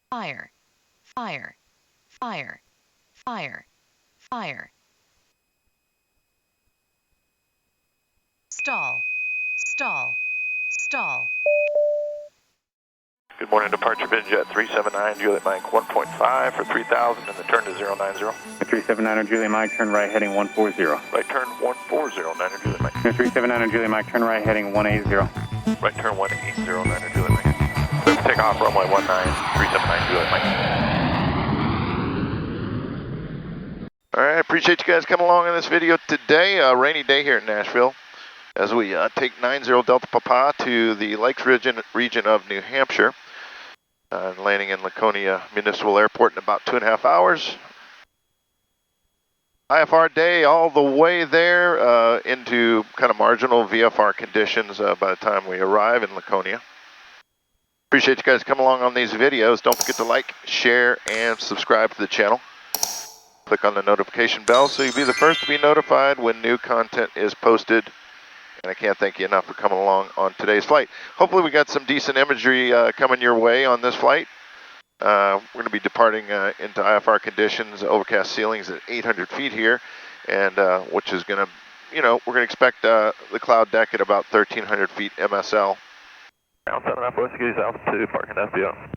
fire, fire, fire, fire, fire. Stall, stall, stall. Good morning, departure Bidjet 379, Juliet Mike 1.5 for 3,000 and the turn to 090. 379 Juliet Mike, turn right heading 140. Right turn 140, 9 Juliet Mike. 379 Juliet Mike, turn right heading 180. Right turn 180, 9 Juliet Mike. Clear for takeoff, runway 19, 379 Juliet Mike. Alright, I appreciate you guys coming along in this video today. A rainy day here in Nashville as we take 90 Delta Papa to the Lakes region of New Hampshire. Landing in Laconia Municipal Airport in about 2.5 hours. IFR day all the way there into kind of marginal VFR conditions by the time we arrive in Laconia. Appreciate you guys coming along on these videos. Don't forget to like, share, and subscribe to the channel. Click on the notification bell so you'll be the first to be notified when new content is posted. And I can't thank you enough for coming along on today's flight. Hopefully we got some decent imagery coming your way on this flight. We're going to be departing into IFR conditions, overcast ceilings at 800 feet here, and which is going to, we're going to expect the cloud deck at about 1,300 feet MSL. Ground 7 West, excuse altitude, parking FBO.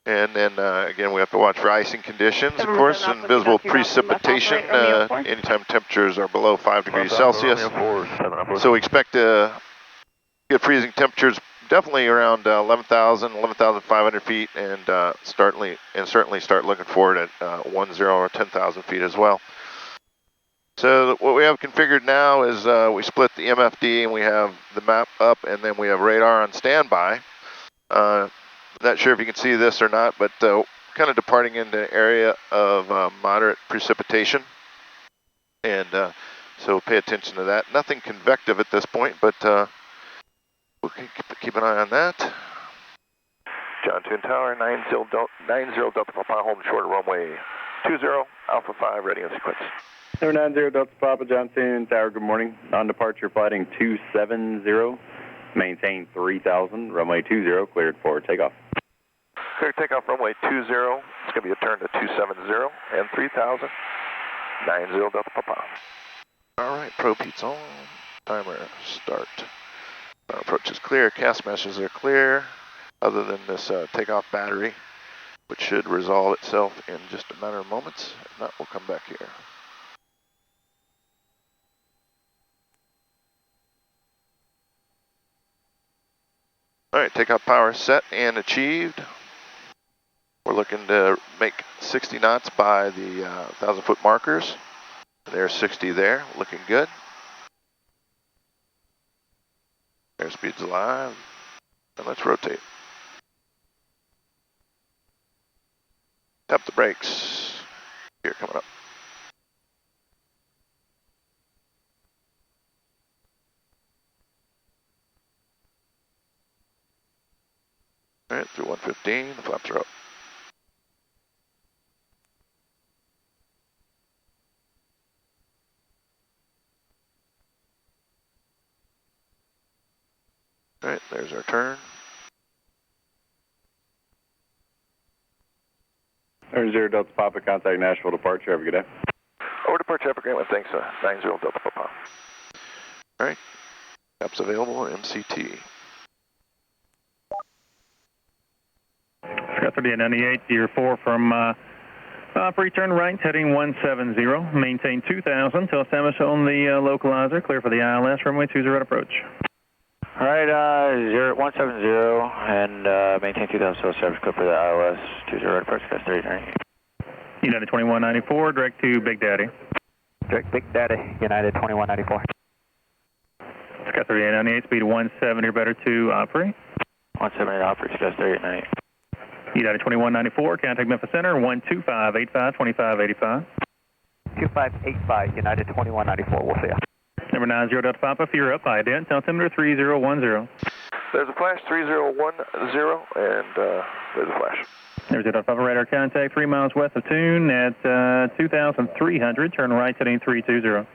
And then again, we have to watch for icing conditions, of course, and visible precipitation anytime temperatures are below 5 degrees Celsius. So we expect to get freezing temperatures definitely around 11,000, 11,500 feet, and certainly start looking forward at 10 or 10,000 feet as well. So what we have configured now is we split the MFD and we have the map up, and then we have radar on standby. Not sure if you can see this or not, but kind of departing into an area of moderate precipitation. And so pay attention to that. Nothing convective at this point, but we'll keep an eye on that. John Toon Tower, 90 Delta Papa, home short of runway 20, Alpha 5, ready in sequence. 090 Delta Papa, John Toon Tower, good morning. On departure, flighting 270. Maintain 3,000, runway 20, cleared for takeoff. Clear takeoff, runway 20. It's going to be a turn to 270 and 3,000, 90 Delta Papa. All right, probe heat's on. Timer start. Our approach is clear. Cast meshes are clear, other than this takeoff battery, which should resolve itself in just a matter of moments. If not, we'll come back here. All right, takeoff power set and achieved. We're looking to make 60 knots by the 1,000-foot markers. There's 60 there, looking good. Airspeed's alive, and let's rotate. Tap the brakes. Here, coming up. All right, through 115, the flaps are up. All right, there's our turn. 0 Delta Papa, contact Nashville departure. Have a good day. Over departure, Upper Greenland, thanks, 90 Delta Papa. All right, caps available, MCT. Scott 3898, Year 4 from free turn right, heading 170. Maintain 2,000. Tell Samus on the localizer. Clear for the ILS, runway 20 approach. All right, 170 and maintain 2,000 cell service, clear for the ILS, 20 approach, Scott 3898. United 2194, direct to Big Daddy. Direct Big Daddy, United 2194. Scott 3898, speed 170 or better to Opry. 170 Opry, Scott 3898. United 2194, contact Memphis Center, 12585, 2585. 2585, United 2194, we'll see ya. Number 90 Delta Papa, if you're up, ident, altimeter 3010. There's a flash, 3010, and there's a flash. There's Delta Papa, radar contact 3 miles west of Tune at 2,300, turn right heading 320.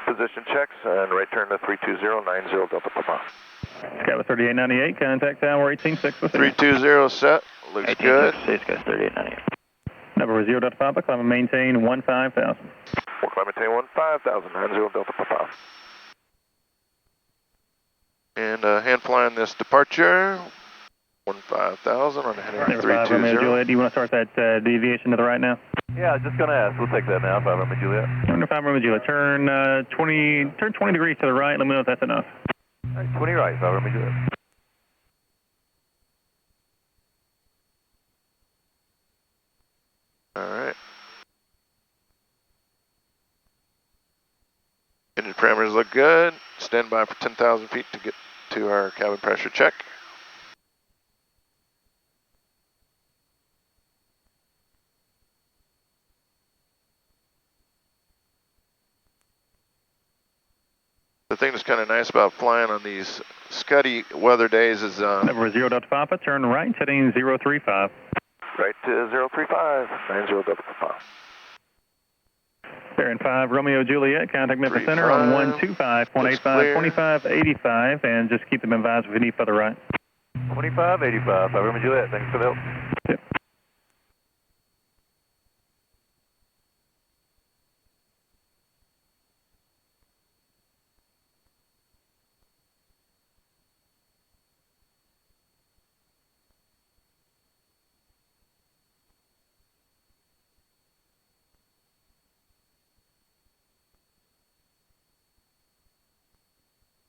Position checks, and right turn to 320, 90 Delta Papa. Skyline 3898, contact tower 186 with 320 set, looks good. States guys 3898. Number 0 Delta Papa, climb and maintain 15,000. We'll climb and maintain 15,000, 90 Delta Papa. And hand flying this departure, 15,000 on the heading 320. Romeo Juliet, do you want to start that deviation to the right now? Yeah, I was just going to ask. We'll take that now, 5 Romeo Juliet. Under 5 Romeo Juliet, turn 20 degrees to the right. Let me know if that's enough. All right, 20 right, 5 Romeo Juliet. All right. Engine parameters look good. Stand by for 10,000 feet to get to our cabin pressure check. The thing that's kind of nice about flying on these scuddy weather days is... Number 0 Delta Papa, turn right, heading 035. Right to 035, 90 Delta Papa. Bearing 5 Romeo Juliet, contact Memphis Center on 125.85, 2585, and just keep them advised if you need further right. 2585, 5 Romeo Juliet, thanks for the help. Yep.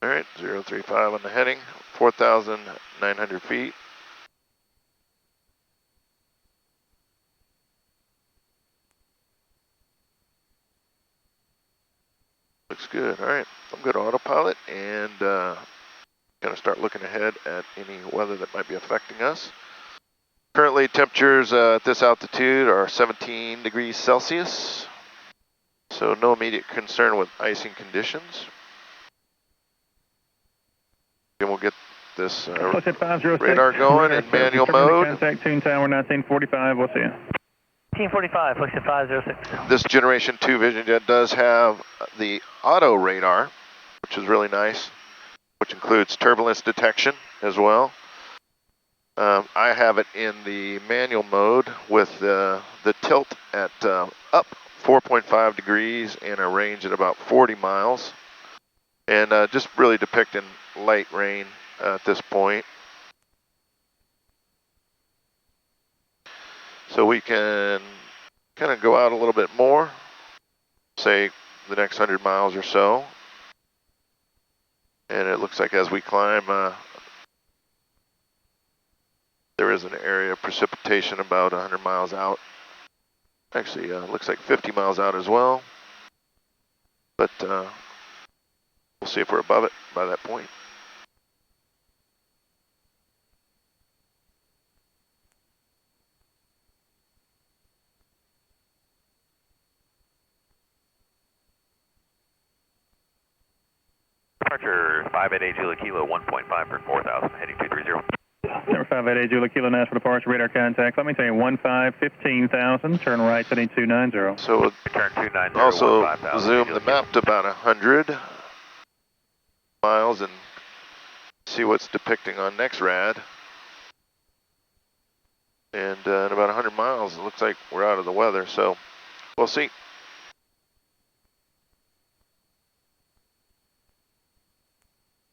All right, 035 on the heading, 4,900 feet. Looks good. All right, I'm good autopilot and going to start looking ahead at any weather that might be affecting us. Currently, temperatures at this altitude are 17 degrees Celsius, so no immediate concern with icing conditions. And we'll get this radar going in manual mode. Contact Tune Tower 1945, we'll see you. 1945, flex at 506. This Generation 2 Vision Jet does have the auto radar, which is really nice, which includes turbulence detection as well. I have it in the manual mode with the tilt at up 4.5 degrees and a range at about 40 miles. And just really depicting light rain at this point. So we can kind of go out a little bit more, say the next 100 miles or so. And it looks like as we climb, there is an area of precipitation about 100 miles out. Actually, looks like 50 miles out as well. But we'll see if we're above it by that point. Departure 588 Julia Kilo 1.5 for 4,000, heading 230. Number 588 Julia Kilo, Nashville departure, radar contact. Let me tell you, 15,000, turn right, heading 290. So we'll Return 290. also zoom the map to about 100 miles and see what's depicting on NEXRAD. And in about 100 miles, it looks like we're out of the weather, so we'll see.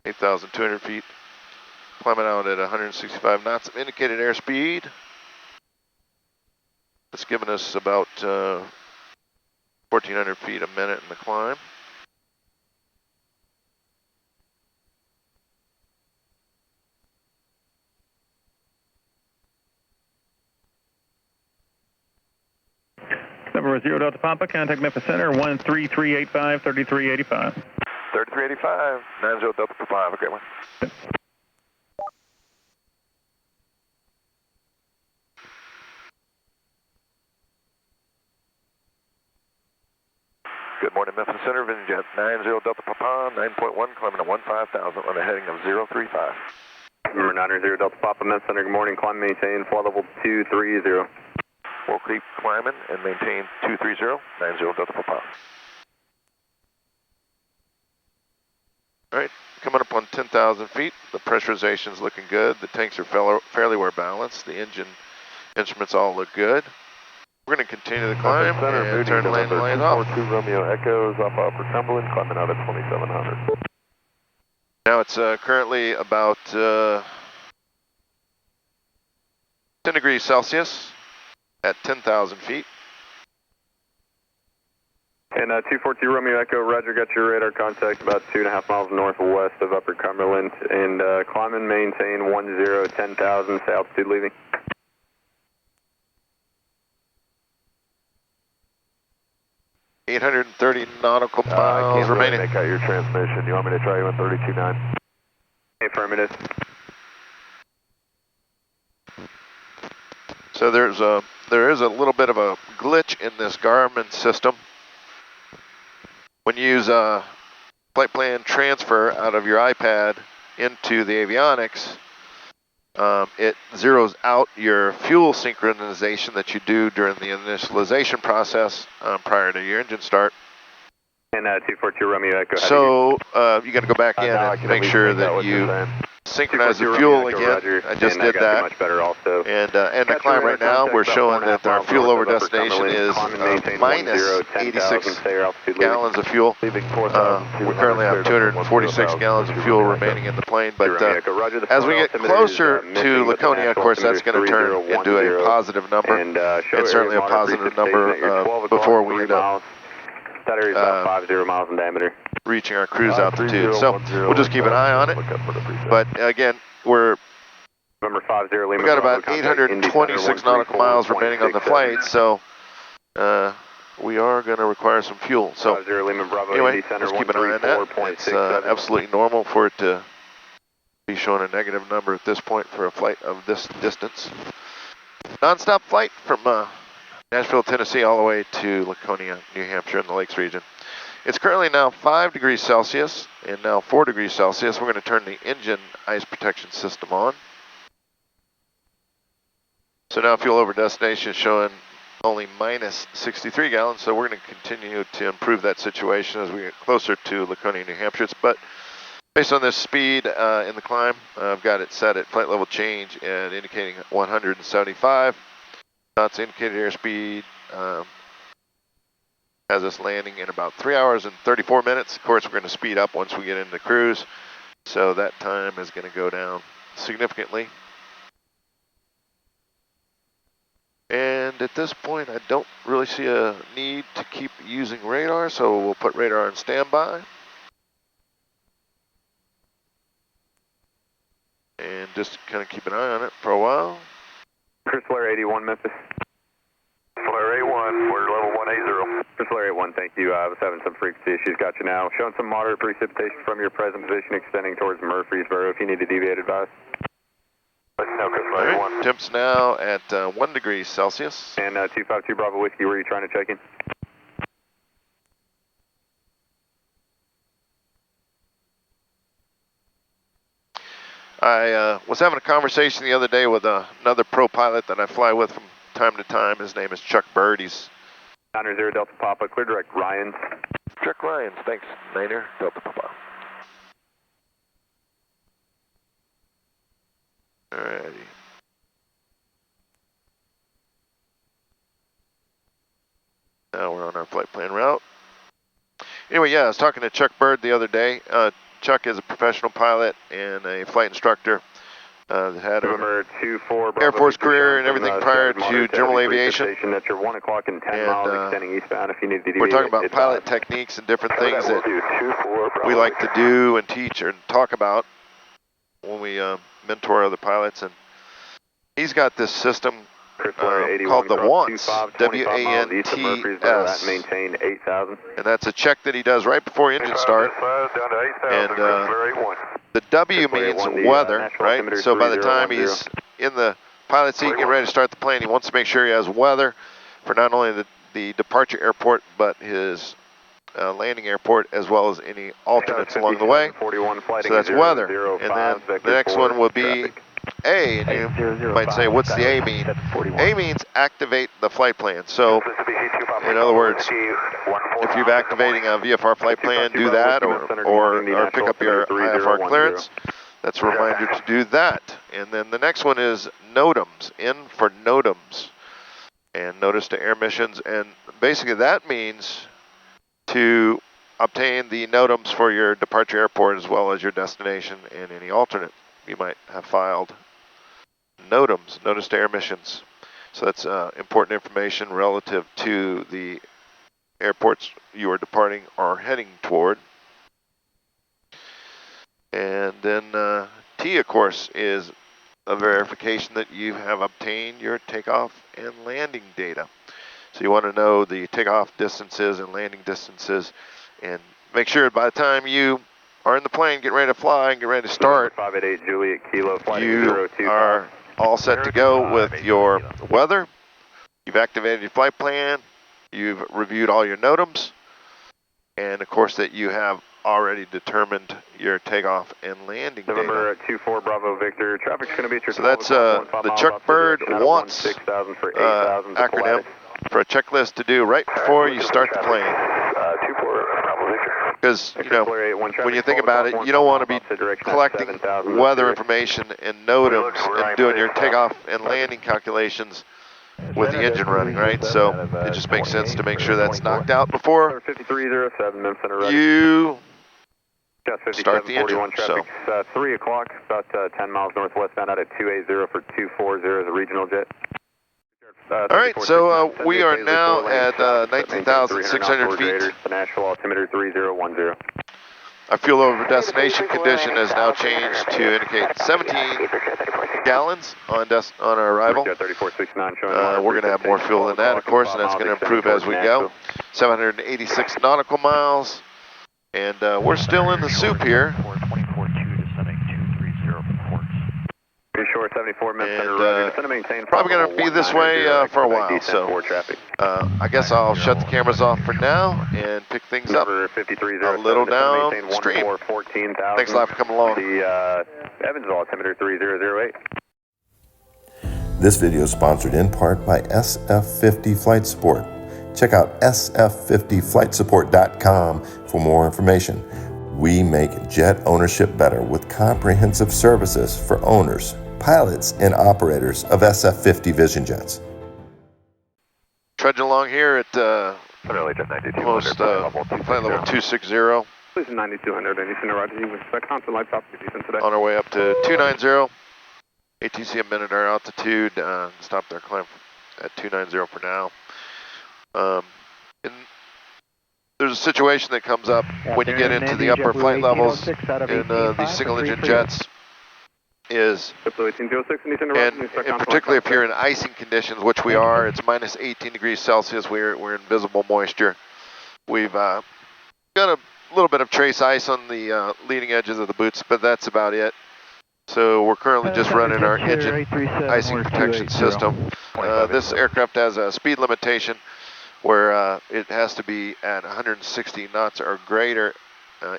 (8,200 feet), climbing out at 165 knots of indicated airspeed. It's giving us about 1,400 feet a minute in the climb. Number 0 Delta Papa, contact Memphis Center, 13385, 3385. 3385, 90 Delta Papa, have a great one. Good morning, Memphis Center, Vision Jet 90 Delta Papa, 9.1, climbing to 15,000 on a heading of 035. Number 90 Delta Papa, Memphis Center, good morning, climb maintain, flight level 230. We'll keep climbing and maintain 230, 90 Delta Papa. All right, coming up on 10,000 feet, the pressurization is looking good. The tanks are fairly well balanced. The engine Instruments all look good. We're going to continue the climb and turn landing lanes off. 242 Romeo Echoes off Upper Cumberland, climbing out at 2700. Now it's currently about 10 degrees Celsius at 10,000 feet. And 242 Romeo Echo, roger, got your radar contact about 2.5 miles northwest of Upper Cumberland, and climb and maintain 10, 10,000, altitude leaving. $830 nautical miles I can't remaining. really make out your transmission. You want me to try you on 32.9? Affirmative. So there is a little bit of a glitch in this Garmin system. When you use flight plan transfer out of your iPad into the avionics, it zeroes out your fuel synchronization that you do during the initialization process prior to your engine start. And 242 Romeo Echo. So you got to go back in and make sure that you synchronize the fuel again. I just did that. Much better also. And the climb right now, we're showing that our fuel over destination is minus 86 gallons of fuel. We currently have 246 gallons of fuel remaining in the plane, but as we get closer to Laconia, of course, that's going to turn into a positive number. It's certainly a positive number before we end up that area is about 50 miles in diameter. Reaching our cruise altitude. So we'll just keep an eye on it. But again, we've got about 826 nautical miles remaining on the flight, so we are going to require some fuel. So anyway, just keep an eye on that. It's absolutely normal for it to be showing a negative number at this point for a flight of this distance. Non-stop flight from Nashville, Tennessee, all the way to Laconia, New Hampshire in the Lakes region. It's currently now 5 degrees Celsius and now 4 degrees Celsius. We're going to turn the engine ice protection system on. So now fuel over destination is showing only minus 63 gallons, so we're going to continue to improve that situation as we get closer to Laconia, New Hampshire. But based on this speed in the climb, I've got it set at flight level change and indicating 175. Knots indicated airspeed has us landing in about 3 hours and 34 minutes. Of course, we're going to speed up once we get into cruise, so that time is going to go down significantly. And at this point, I don't really see a need to keep using radar, so we'll put radar on standby. And just kind of keep an eye on it for a while. Chris Flare 81, Memphis. Flare 81, we're level 180. Chris Flare 81, thank you. I was having some frequency issues. Got you now. Showing some moderate precipitation from your present position extending towards Murfreesboro. If you need to deviate, advise. No, Chris Flare 81. Temps now at 1 degree Celsius. And 252 Bravo Whiskey, where are you trying to check in? I was having a conversation the other day with another pro pilot that I fly with from time to time. His name is Chuck Bird. He's 90 Delta Papa, clear direct Ryan. Chuck Ryan, thanks. 90 Delta Papa. Alrighty. Now we're on our flight plan route. Anyway, yeah, I was talking to Chuck Bird the other day. Chuck is a professional pilot and a flight instructor that had an Air Force career and everything prior to general aviation. That's your 1 o'clock and 10 miles extending eastbound if you need to we're talking about pilot techniques and different things that we like to do and teach and talk about when we mentor other pilots. And he's got this system called the WANTS, W-A-N-T-S, maintain 8,000. and that's a check that he does right before engine start. And the W means weather, right? So by the time he's in the pilot seat getting ready to start the plane, he wants to make sure he has weather for not only the departure airport, but his landing airport, as well as any alternates along the way. So that's weather. And then the next one will be A, and you might say, what's the A mean? A means activate the flight plan. So, in other words, if you're activating a VFR flight plan, do that, or pick up your IFR clearance. That's a reminder to do that. And then the next one is NOTAMs, N for NOTAMs. And notice to air missions. And basically that means to obtain the NOTAMs for your departure airport as well as your destination and any alternate you might have filed. NOTAMs, notice to air missions. So that's important information relative to the airports you are departing or heading toward. And then T, of course, is a verification that you have obtained your takeoff and landing data. So you want to know the takeoff distances and landing distances, and make sure by the time you are in the plane, get ready to fly and get ready to start, 588 Juliet Kilo, flight you are all set to go with your weather. You've activated your flight plan. You've reviewed all your NOTAMs, and of course that you have already determined your takeoff and landing November data. 24 Bravo Victor. Traffic's going to be at your So that's the Chuck Bird wants acronym for a checklist to do right before you start the plane. 24 Bravo Victor. Because, you know, when you think about it, you don't want to be collecting weather information and NOTAMs and doing your takeoff and landing calculations with the engine running, right? So it just makes sense to make sure that's knocked out before 5307 you start the engine. So 3 o'clock, about 10 miles northwestbound out at 280 for 240 is a regional jet. All right, so we are now at 19,600 feet. Nashville altimeter 3010. Our fuel over destination condition has now changed to indicate 17 gallons on our arrival. We're going to have more fuel than that, of course, and that's going to improve as we go. 786 nautical miles, and we're still in the soup here. And probably going to be this way for a while, so I guess I'll shut the cameras off for now and pick things up a little downstream. Thanks a lot for coming along. The Evansville altimeter 3008. This video is sponsored in part by SF50 Flight Support. Check out sf50flightsupport.com for more information. We make jet ownership better with comprehensive services for owners, pilots, and operators of SF50 Vision Jets. Trudging along here at almost flight level 260. Please 9200, anything to roger you with constant light top today. On our way up to 290, ATC a minute our altitude, stop their climb at 290 for now. And there's a situation that comes up when you get into the upper flight levels in these single engine jets is, and particularly if you're in icing conditions, which we are, it's minus 18 degrees Celsius, we're in visible moisture. We've got a little bit of trace ice on the leading edges of the boots, but that's about it. So we're currently just running our engine icing protection system. This aircraft has a speed limitation where it has to be at 160 knots or greater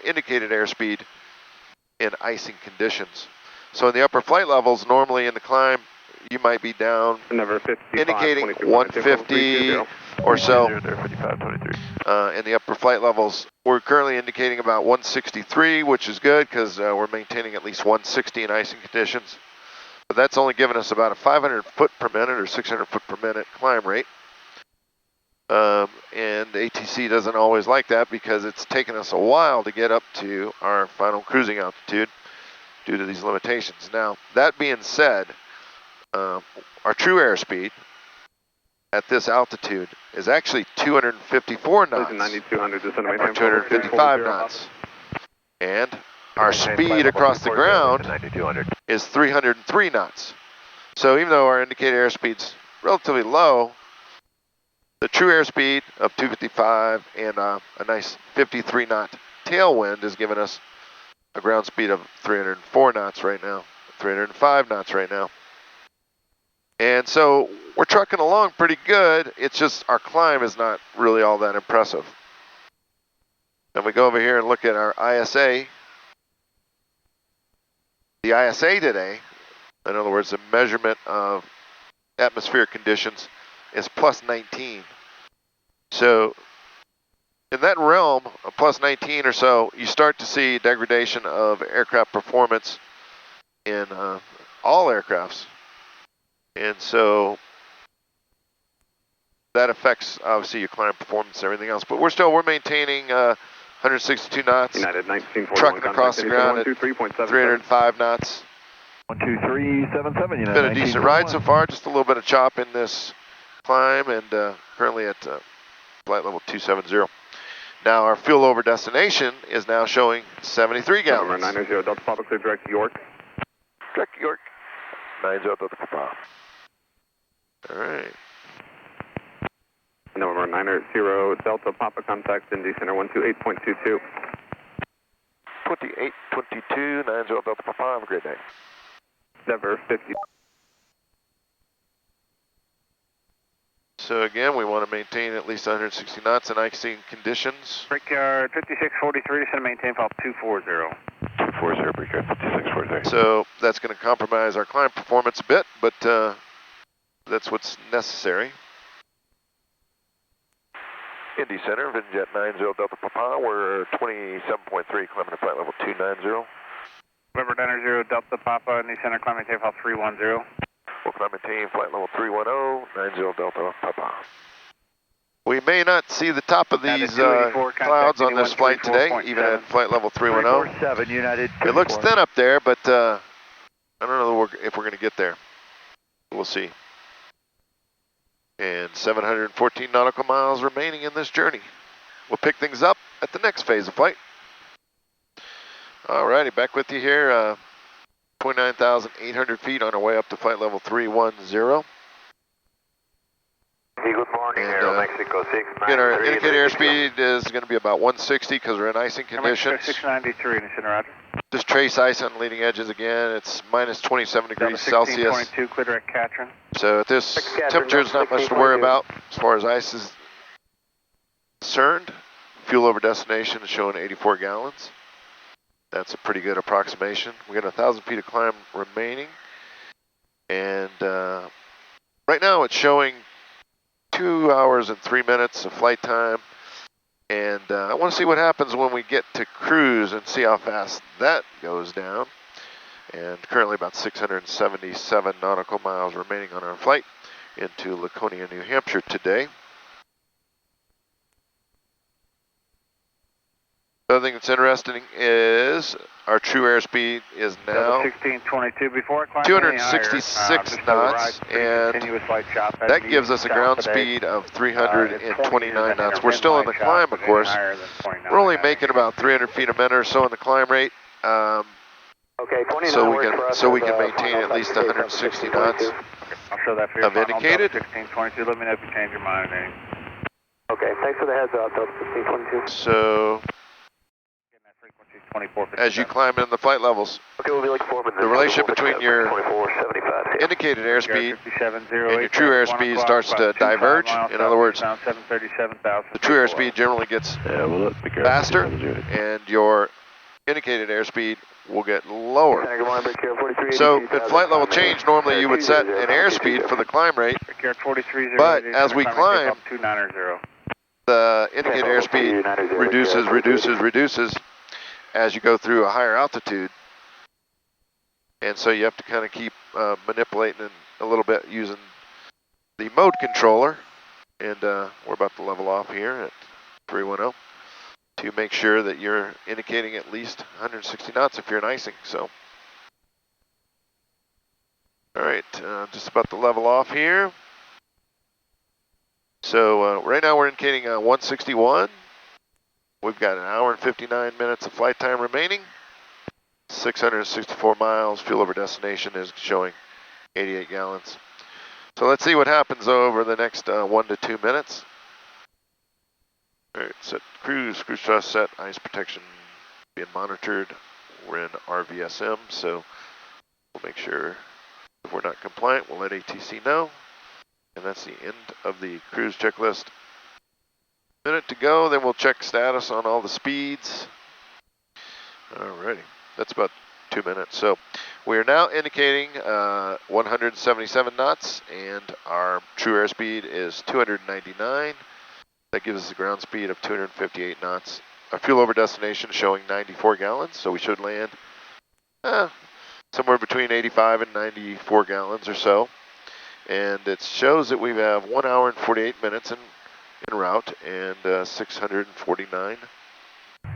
indicated airspeed in icing conditions. So in the upper flight levels, normally in the climb, you might be down indicating 150 or so. In the upper flight levels, we're currently indicating about 163, which is good because we're maintaining at least 160 in icing conditions. But that's only giving us about a 500 foot per minute or 600 foot per minute climb rate. And ATC doesn't always like that because it's taken us a while to get up to our final cruising altitude due to these limitations. Now, that being said, our true airspeed at this altitude is actually 254 knots, or 255 knots. And our speed across the ground is 303 knots. So even though our indicated airspeed's relatively low, the true airspeed of 255 and a nice 53 knot tailwind is giving us a ground speed of 304 knots right now, 305 knots right now. And so we're trucking along pretty good. It's just our climb is not really all that impressive. And we go over here and look at our ISA. The ISA today, in other words, the measurement of atmospheric conditions, is plus 19. So in that realm of plus 19 or so, you start to see degradation of aircraft performance in all aircrafts. And so that affects obviously your climb performance and everything else. But we're maintaining 162 knots. United 1941. Trucking across the ground at 305 knots. 12377 It's been a decent ride so far. Just a little bit of chop in this climb, and currently at flight level 270. Now our fuel over destination is now showing 73 gallons. Number 90 Delta Papa, clear direct York. Direct York. 90 Delta Papa. All right. Number 90 Delta Papa, contact Indy Center 128.22. 2822, 90 Delta Papa, have a great day. SF50. So again, we want to maintain at least 160 knots in icing conditions. Brickyard 5643, just going to maintain file 240. 240, Brickyard 5643. So that's going to compromise our climb performance a bit, but that's what's necessary. Indy Center, Vinjet 90 Delta Papa, we're 27.3, climbing to flight level 290. November 90 Delta Papa, Indy Center, climb maintain file 310. We'll climb maintain flight level 310, 90 Delta Papa. We may not see the top of these clouds on this flight today, even at flight level 310. 347, United. It looks thin up there, but I don't know if we're going to get there. We'll see. And 714 nautical miles remaining in this journey. We'll pick things up at the next phase of flight. Alrighty, back with you here. 29,800 feet on our way up to flight level 310. Hey, good morning, Aero Mexico 6. Again, our indicated airspeed is going to be about 160 because we're in icing conditions. 693, Indy Center, roger. Just trace ice on leading edges again. It's minus 27 degrees Celsius. 1622, clear direct Katrin. So at this temperature, is not much to worry about as far as ice is concerned. Fuel over destination is showing 84 gallons. That's a pretty good approximation. We got 1,000 feet of climb remaining. And right now it's showing 2 hours and 3 minutes of flight time. And I want to see what happens when we get to cruise and see how fast that goes down. And currently about 677 nautical miles remaining on our flight into Laconia, New Hampshire today. The other thing that's interesting is our true airspeed is now 1622. Before I climb 266 knots, and that gives us a ground speed of 329 knots. We're still in the climb, of course. We're only making about 300 feet a minute or so in the climb rate, so we can maintain at least 160 knots. I'll show that for you. Of indicated. 1622. Let me know if you change your mind. Okay, thanks for the heads up, Delta 1622. So as you climb in the flight levels, okay, we'll be like the relationship between your indicated airspeed and your true airspeed starts to diverge. In other words, the true airspeed generally gets faster, and your indicated airspeed will get lower. So at flight level change, normally you would set an airspeed for the climb rate, but as we climb, the indicated airspeed reduces as you go through a higher altitude, and so you have to kind of keep manipulating it a little bit using the mode controller, and we're about to level off here at 310 to make sure that you're indicating at least 160 knots if you're in icing. So all right, just about to level off here. So right now we're indicating 161. We've got an hour and 59 minutes of flight time remaining. 664 miles. Fuel over destination is showing 88 gallons. So let's see what happens over the next 1 to 2 minutes. All right, set cruise thrust set, ice protection being monitored. We're in RVSM, so we'll make sure if we're not compliant, we'll let ATC know. And that's the end of the cruise checklist. Minute to go, then we'll check status on all the speeds. Alrighty, that's about 2 minutes. So we are now indicating 177 knots, and our true airspeed is 299. That gives us a ground speed of 258 knots. Our fuel over destination showing 94 gallons, so we should land somewhere between 85 and 94 gallons or so. And it shows that we have 1 hour and 48 minutes en route and 649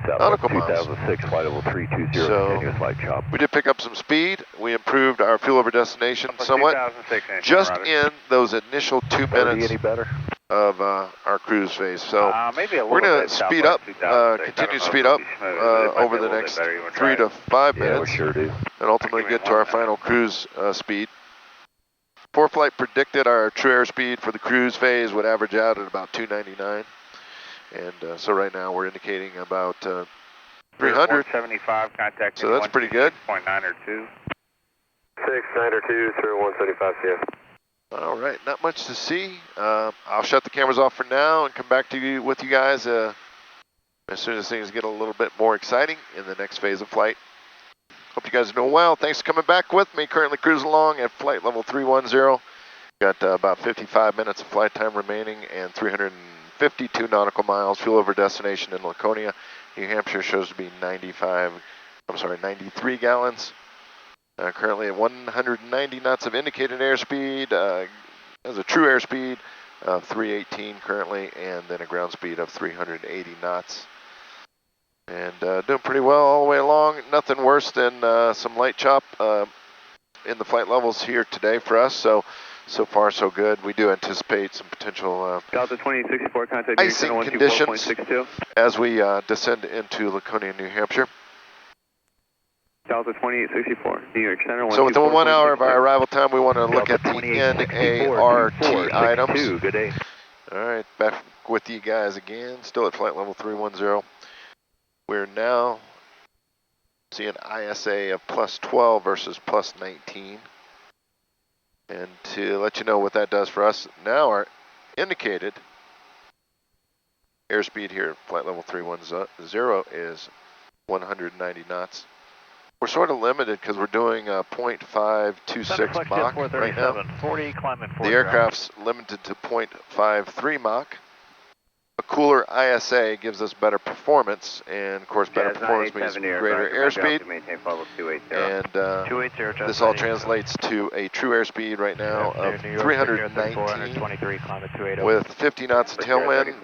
nautical miles. 2006, flight level 320, So, continuous light chop. we did pick up some speed. We improved our fuel over destination somewhat. Just in those initial 2 minutes Any better? of our cruise phase. So maybe a we're little going bit to speed up, continue to speed up over the next 3 to 5 Yeah, minutes, we sure do. and ultimately get to our final cruise speed. ForeFlight predicted our true airspeed for the cruise phase would average out at about 299, and so right now we're indicating about 300. 475, contact. So that's pretty good. 6.9 or 2. 6.9 or 2 through 175 CF. All right, not much to see. I'll shut the cameras off for now and come back to you with you guys as soon as things get a little bit more exciting in the next phase of flight. Hope you guys are doing well. Thanks for coming back with me. Currently cruising along at flight level 310. Got about 55 minutes of flight time remaining and 352 nautical miles. Fuel over destination in Laconia, New Hampshire shows to be 93 gallons. Currently at 190 knots of indicated airspeed, as a true airspeed of 318 currently, and then a ground speed of 380 knots. And doing pretty well all the way along. Nothing worse than some light chop in the flight levels here today for us. So far so good. We do anticipate some potential Delta 2064, contact icing conditions as we descend into Laconia, New Hampshire. Delta 2864, New York Center. So within 1 hour of our arrival time, we want to look at the NART items. Good day. All right, back with you guys again, still at flight level 310. We're now seeing ISA of plus 12 versus plus 19. And to let you know what that does for us, now our indicated airspeed here at flight level 310 is 190 knots. We're sort of limited because we're doing a 0.526 Mach right now. 40, climbing 40. The aircraft's limited to 0.53 Mach. A cooler ISA gives us better performance, and of course better performance means greater airspeed. And this all translates to a true airspeed right now of 319 with 50 knots of tailwind.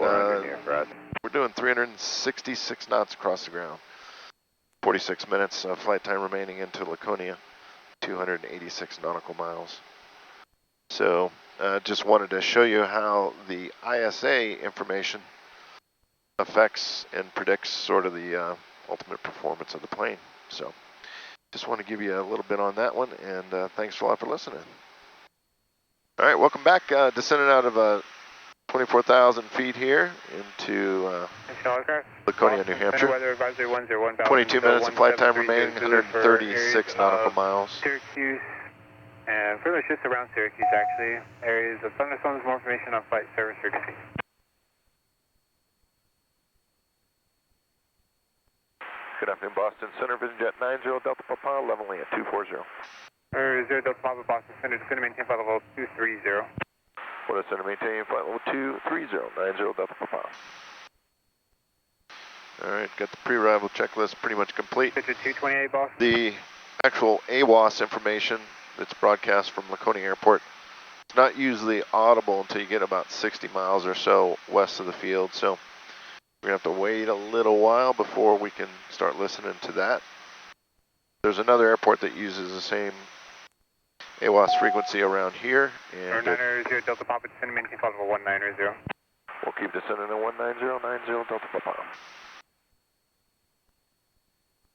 We're doing 366 knots across the ground. 46 minutes of flight time remaining into Laconia, 286 nautical miles. So just wanted to show you how the ISA information affects and predicts sort of the ultimate performance of the plane. So just want to give you a little bit on that one, and thanks a lot for listening. All right, welcome back. Descending out of 24,000 feet here into Laconia, New Hampshire. 22 minutes of flight time remaining, 136 nautical miles. Syracuse, and pretty much just around Syracuse actually. Areas of thunderstorms, more information on flight service frequency. Good afternoon, Boston Center, Vision Jet 90 Delta Papa, leveling at 240. 0 Delta Papa, Boston Center, it's going to maintain flight level 230. What is center maintaining flight level 230, 90 Delta Papa. All right, got the pre-arrival checklist pretty much complete. 228, Boston. The actual AWOS information that's broadcast from Laconia Airport, it's not usually audible until you get about 60 miles or so west of the field. So we're going to have to wait a little while before we can start listening to that. There's another airport that uses the same AWOS frequency around here. And 990 Delta Papa, descend maintain flight level 190. We'll keep descending at 190, 90 Delta Papa.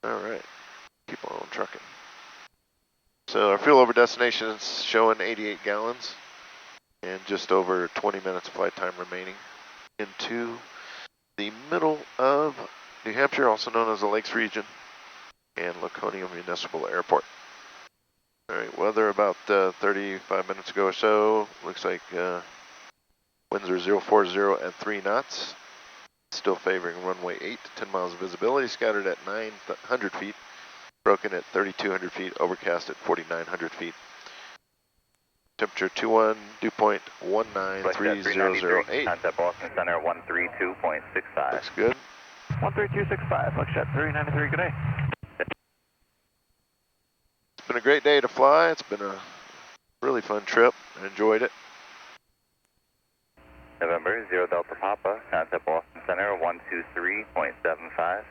All right, keep on trucking. So our fuel over destination is showing 88 gallons and just over 20 minutes of flight time remaining into the middle of New Hampshire, also known as the Lakes region, and Laconia Municipal Airport. All right, weather about 35 minutes ago or so. Looks like winds are 040 at 3 knots. Still favoring runway 8, 10 miles of visibility, scattered at 900 feet, broken at 3,200 feet, overcast at 4,900 feet. Temperature 21, dew point 193008. Contact Boston Center 132.65. Looks good. 13265, Foxtrot 393, good day. It's been a great day to fly. It's been a really fun trip. I enjoyed it. November 0 Delta Papa, contact Boston Center 123.75.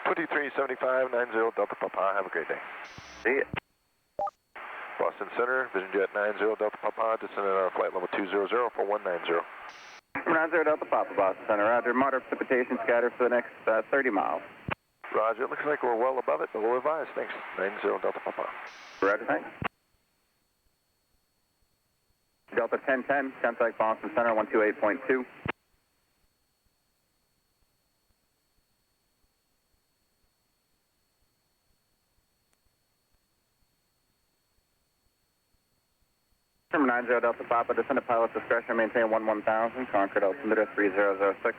2375, 90 Delta Papa. Have a great day. See ya. Boston Center, Vision Jet 90 Delta Papa, descending on flight level 200 for 190. 90 Delta Papa, Boston Center, roger. Moderate precipitation scattered for the next 30 miles. Roger, it looks like we're well above it, but we'll advise. Thanks. 90 Delta Papa. Roger, thanks. Delta 1010, contact Boston Center 128.2. Number 90 Delta Papa, descendant pilot discretion, maintain 11,000, Concord altimeter 3006.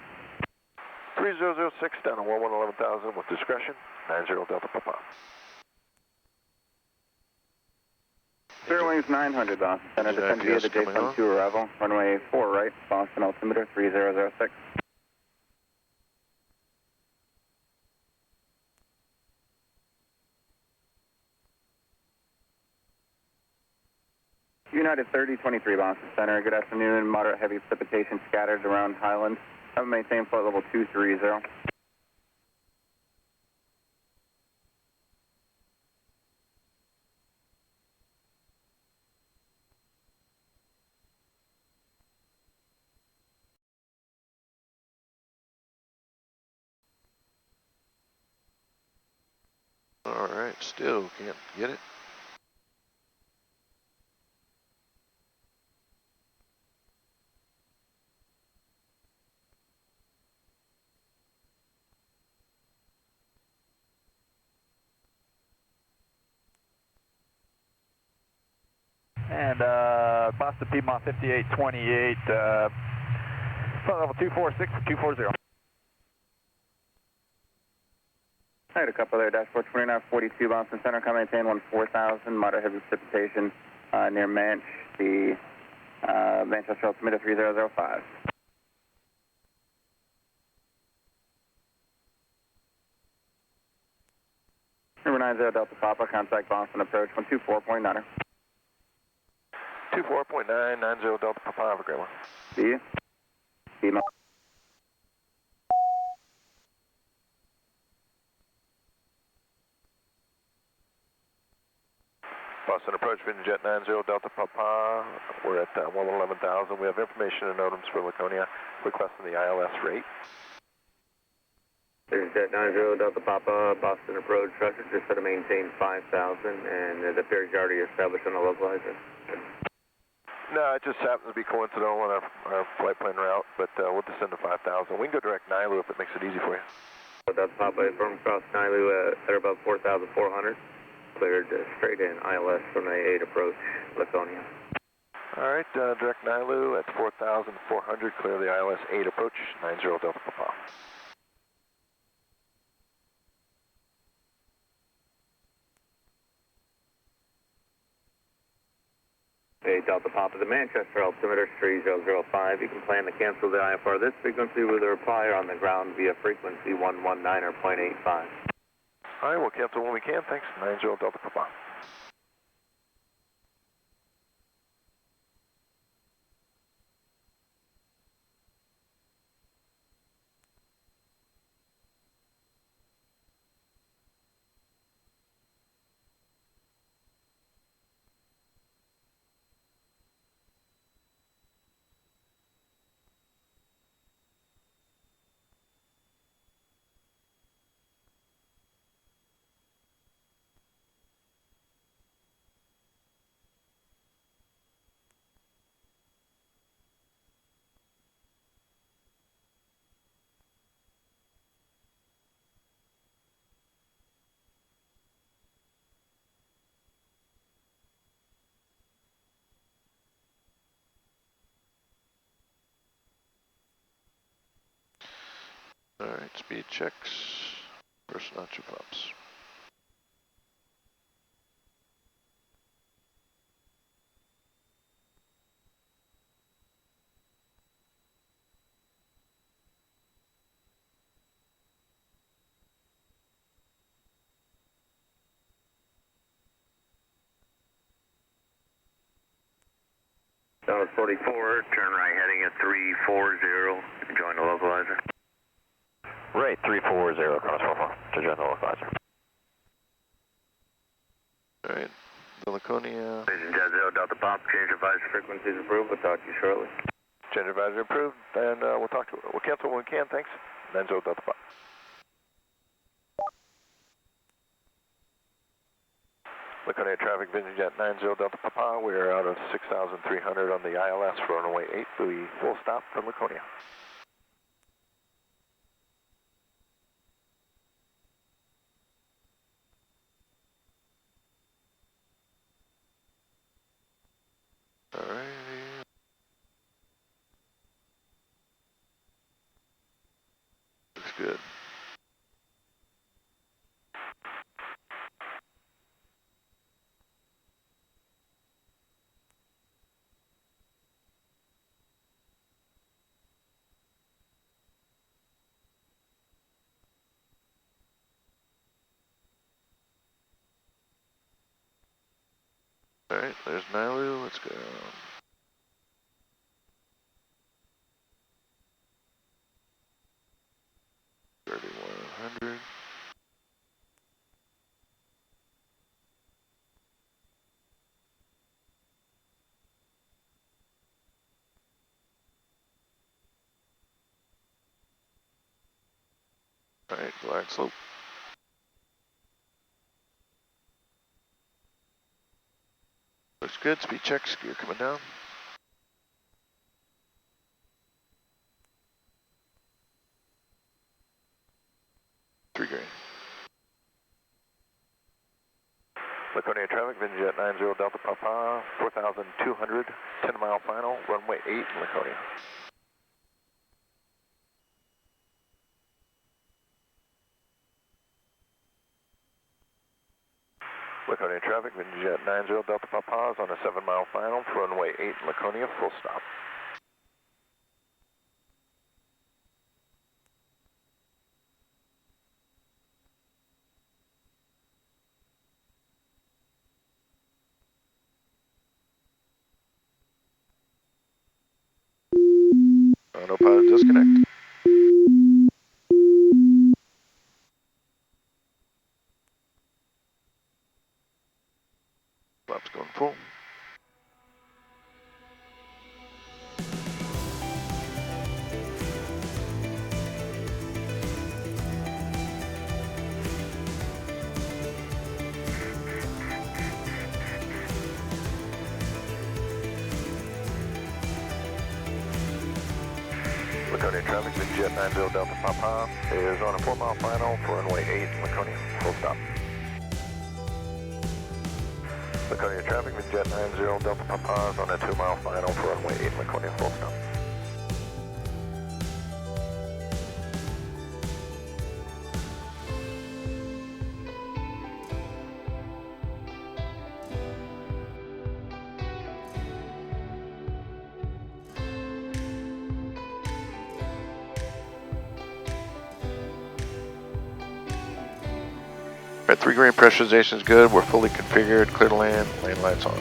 3006 down to 11,000 with discretion, 90 Delta Papa. Zero wings 900, Boston Center, descend via the J-2 arrival, runway 4 right, Boston altimeter 3006. United 3023 Boston Center, good afternoon, moderate heavy precipitation scattered around Highland. Have maintained flight level 230. All right, still can't get it. And Boston Piedmont 5828, flight level 246 to 240. I had a couple there, dashboard 2942 Boston Center, come maintain 14,000, moderate heavy precipitation near Manch, the Manchester altimeter 3005. Number 90 Delta Papa, contact Boston approach 124.9. 24.9, 90 Delta Papa. Have a great one. See you. See you. Boston approach, Vision Jet 90 Delta Papa. We're at 11,000. We have information and NOTAMs for Laconia requesting the ILS rate. Vision Jet 90 Delta Papa, Boston approach, roger, just set to maintain 5,000, and it appears you already established on the localizer. No, it just happens to be coincidental on our flight plan route, but we'll descend to 5,000. We can go direct Nilu if it makes it easy for you. Delta Papa, from across Nilu at about 4,400. Cleared straight in ILS from A8 approach, Laconia. All right, direct Nilu at 4,400, clear the ILS 8 approach, 90 Delta Papa. Hey, Delta Papa, the Manchester altimeter 3005. You can plan to cancel the IFR this frequency with a reply on the ground via frequency 119.85. All right, we'll cancel when we can. Thanks. 90 Delta Papa. All right, speed checks, first notch of ups. Dallas 44, turn right heading at 340, join the localizer. Right, 340, cross 44, to join the localizer. Alright, the Laconia. Station Jet 0, Delta Pop, change advisor frequencies approved, we'll talk to you shortly. Change advisor approved, and we'll cancel when we can, thanks. 90 Delta Pop. Laconia traffic, Vision Jet 90 Delta Papa. We are out of 6,300 on the ILS for runway 8, buoy full stop for Laconia. Alrighty. Looks good. Alright, there's Nalu, let's go. $3,100. Alright, glide slope. Looks good, speed checks, gear coming down. $3,000. Laconia traffic, Vinjet 90 Delta Papa, 4,200, 10-mile final, runway 8 in Laconia. Laconia traffic, Vinjet 90 Delta Papa is on a 7-mile final for runway 8 in Laconia, full stop. Autopilot disconnect. Flaps going full. Laconia traffic, Jet 90 Delta Papa is on a 4-mile final for runway 8 in Laconia, full stop. Laconia traffic, Jet 90 Delta Papa is on a 2-mile final for runway 8 in Laconia, full stop. Alright, 3 grain pressurization is good. We're fully configured. Clear to land. Lane lights on.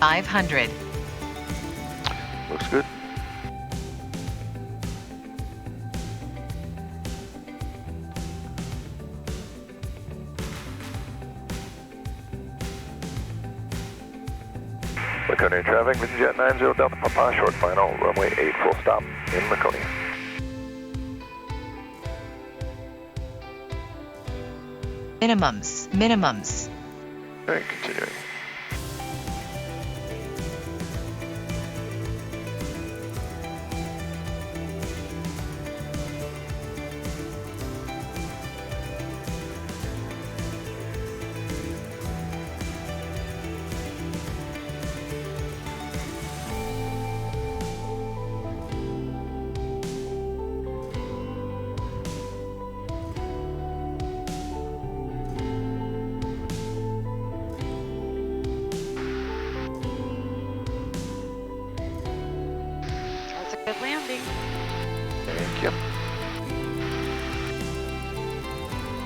$500. Looks good. Laconia traffic, Jet 90 Delta Papa, short final, runway 8, full stop in Laconia. Minimums. Alright, continuing. Good landing. Thank you.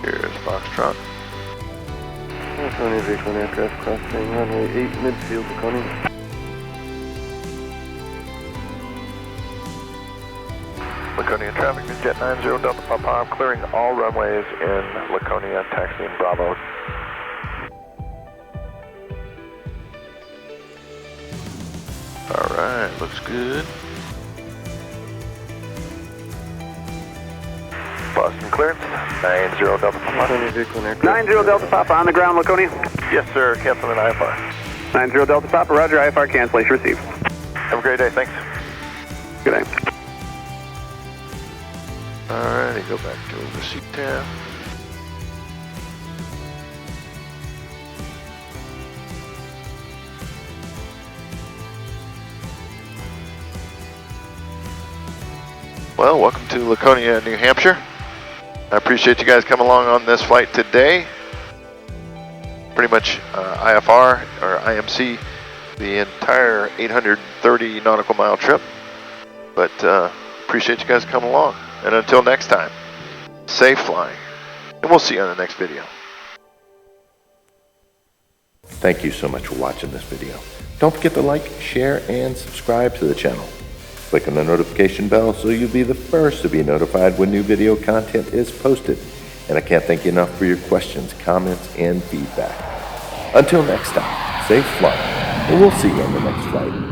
Here's Foxtrot. Laconia vehicle and aircraft crossing runway 8 midfield, Laconia. Laconia traffic, Jet 90 Delta Papa, I'm clearing all runways in Laconia, taxiing Bravo. Alright, looks good. Boston clearance, 90 Delta Papa. Laconia vehicle and aircraft. 90 Delta Papa on the ground, Laconia. Yes, sir, canceling IFR. 90 Delta Papa, roger, IFR cancellation received. Have a great day, thanks. Good day. Alrighty, go back to the seat tab. Well, welcome to Laconia, New Hampshire. I appreciate you guys coming along on this flight today. Pretty much IFR or IMC the entire 830 nautical mile trip. But appreciate you guys coming along. And until next time, safe flying. And we'll see you on the next video. Thank you so much for watching this video. Don't forget to like, share, and subscribe to the channel. Click on the notification bell so you'll be the first to be notified when new video content is posted. And I can't thank you enough for your questions, comments, and feedback. Until next time, safe flying, and we'll see you on the next flight.